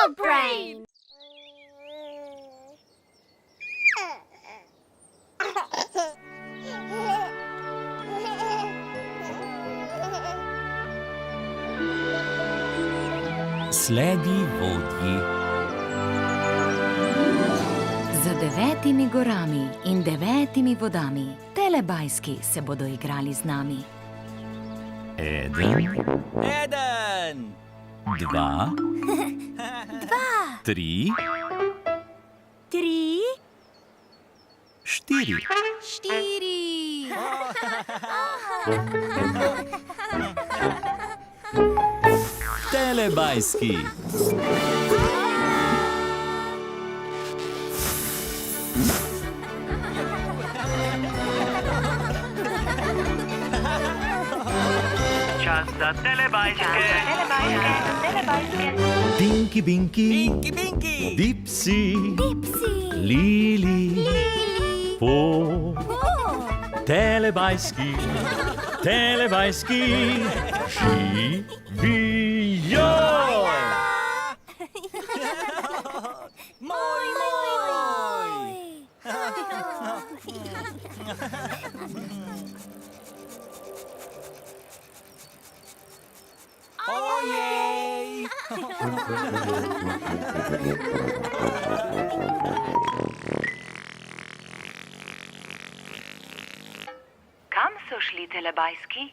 Dog brain! Sledi, vodji. Za 9 gorami in 9 vodami Telebajski se bodo igrali z nami. 1, 2, 3, 4. Telebajski. Čas za telebajske. Tinky Binky, Dipsy, Lili, Po. Telebajski, živijo! Moj! Ojej! Kam so šli Telebajski?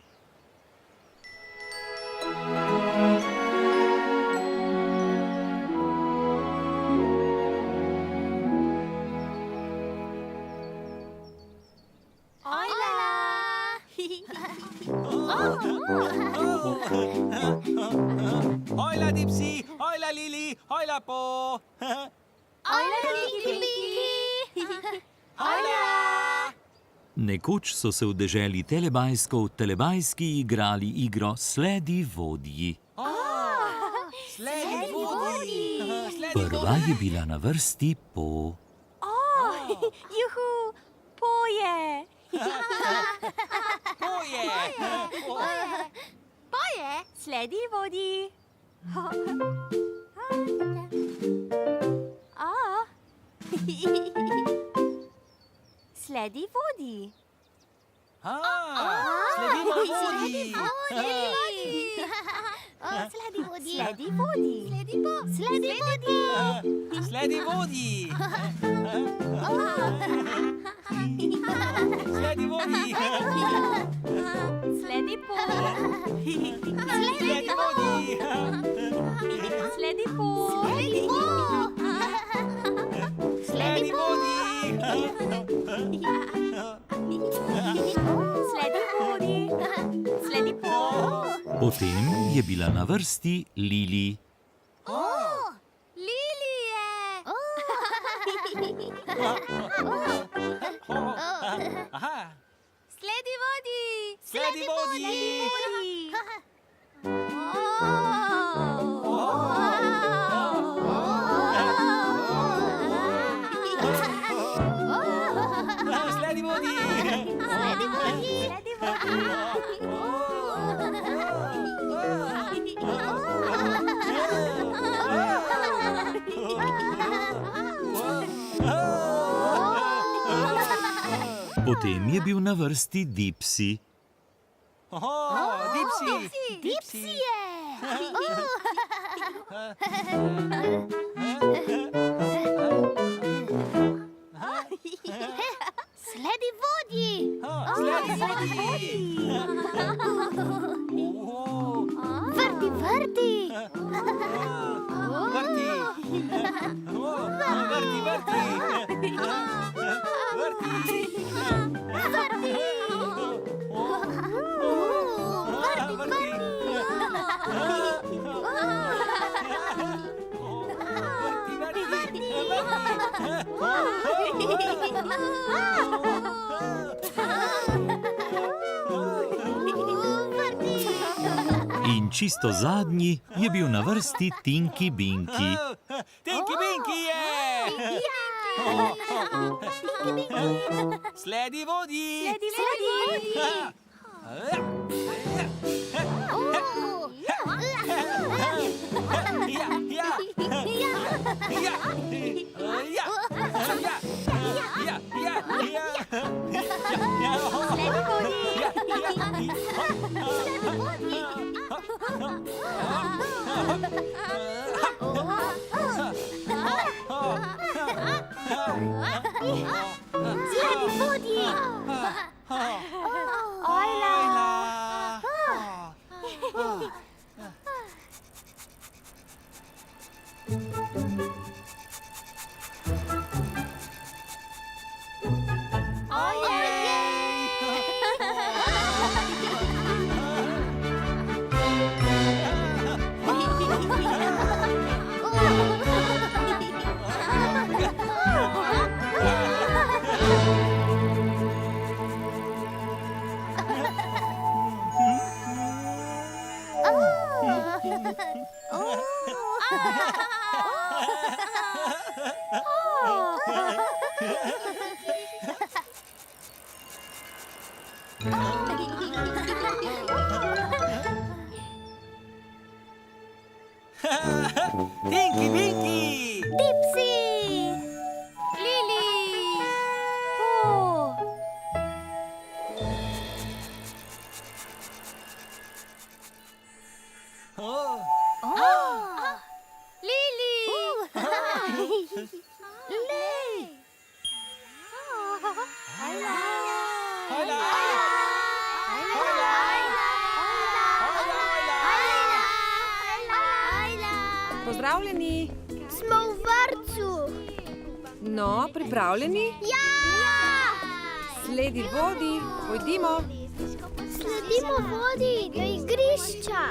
Hojla Dipsy, hojla Lili, hojla Po. Nekoč so se v deželi Telebajskov Telebajski igrali igro Sledi, vodji. Sledi, vodji. Prva je bila na vrsti Po. Juhu, poje! Poje, sledi vodji. Sledi vodji. Sledi vodji. Sledi vodji. Sledi vodji. Sledi vodji. Sledi vodji. Sledi vodji. Sledi po. Sledi vodji. Sledi po. Sledi vodji. Sledi vodji. Sledi po. Potem je bila na vrsti Lili. Lili je. Sledi vodji. Sledi vodji. Sledi vodji. Potem je bil na vrsti Dipsy. Dipsy je. Sledi vodji. Vrti. In čisto zadnji je bil na vrsti Tinky Binky. Tinky Binky je! Sledi vodji! Ja. Sledi vodji! Tinky Winky! Dipsy! Lili! Lili! Pozdravljeni. Smo v vrtcu. No, pripravljeni? Ja! Sledi vodji, pojdimo. Sledimo vodji do igrišča.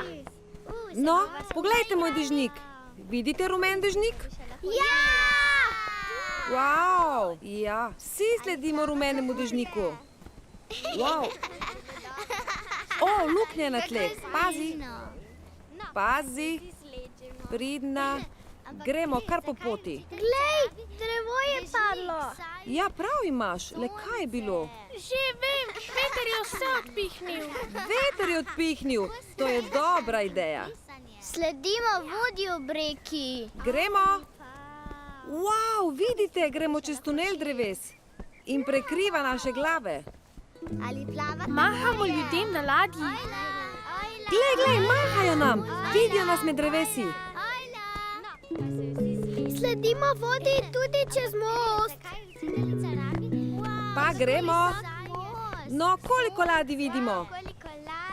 No, poglejte moj dežnik. Vidite rumen dežnik? Ja! Wow, ja, vsi sledimo rumenemu dežniku. Wow. O, luknja na tleh, pazi. Pazi, pridna. Gremo kar po poti. Glej, drevo je padlo. Ja, prav imaš, le kaj je bilo? Že vem, veter je vse odpihnil. Veter je odpihnil, to je dobra ideja. Sledimo vodji ob reki. Gremo. Wow, vidite, gremo čez tunel dreves in prekriva naše glave. Mahamo ljudem na ladji. Glej, mahajo nam, vidijo nas med drevesi. Sledimo vodji tudi čez most. Pa gremo. No, koliko ladij vidimo?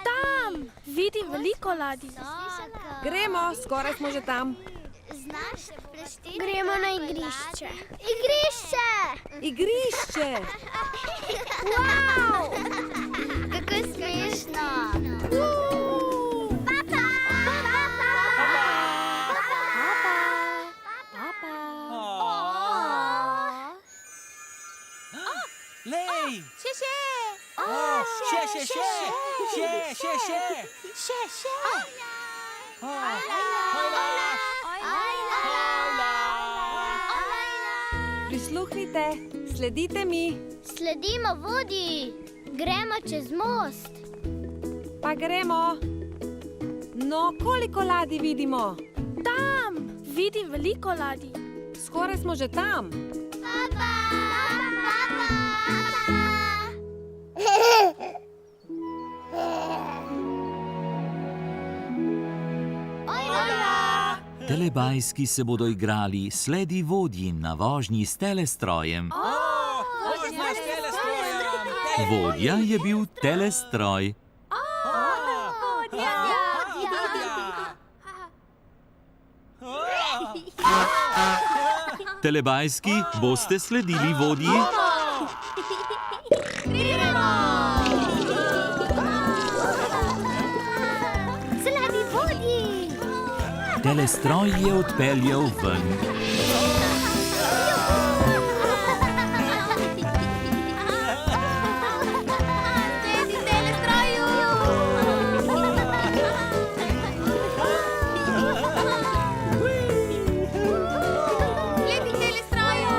Tam vidim veliko ladij. Gremo, skoraj smo že tam. Gremo na igrišče. Igrišče! Igrišče! Wow! Kako smešno! Papa! Lej! Še! Prisluhnite, sledite mi. Sledimo vodji. Gremo čez most. Pa gremo. No, koliko ladij vidimo? Tam vidim veliko ladij. Skoraj smo že tam. Papa! Telebajski se bodo igrali Sledi vodji na vožnji s telestrojem. Vožnja s telestrojem! Vodja je bil telestroj. Telebajski, boste sledili vodji? Sledi vodji! Telestroj je odpeljal ven. Sledi telestroju! Sledi telestroju!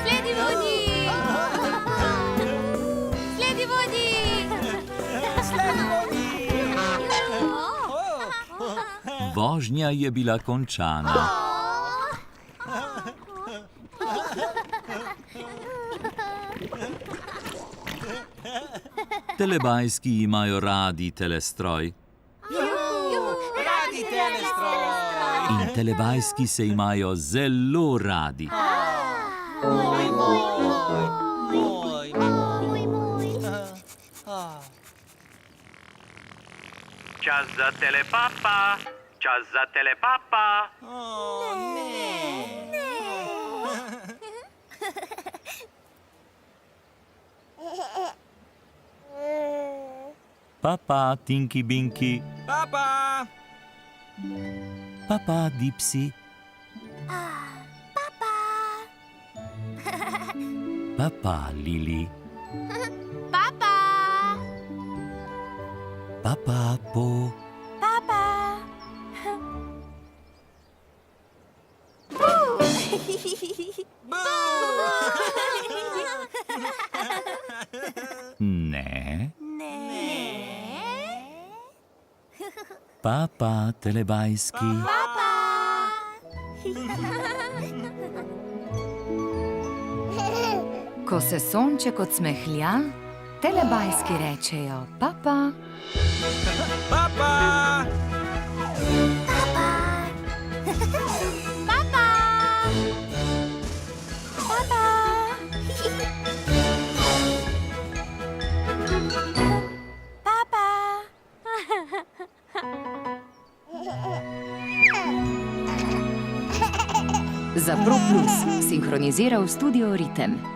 Sledi vodji! Sledi vodji! Sledi vožnja je bila končana. Telebajski imajo radi telestroj Radi telestroj. in telebajski se imajo zelo radi. Moj. Čas za telepapa, čas za telepapa. Papa, Tinky Binky, Papa. papa, Dipsy, papa, Lili, Papa! papa, Po, Papa! ne, Ne. papa, telebajski. Papa! Ko se sonček odsmehlja, telebajski rečejo papa. Papa. Papa! Papa! Papa! Za Pro Plus sinhroniziral studio Ritem.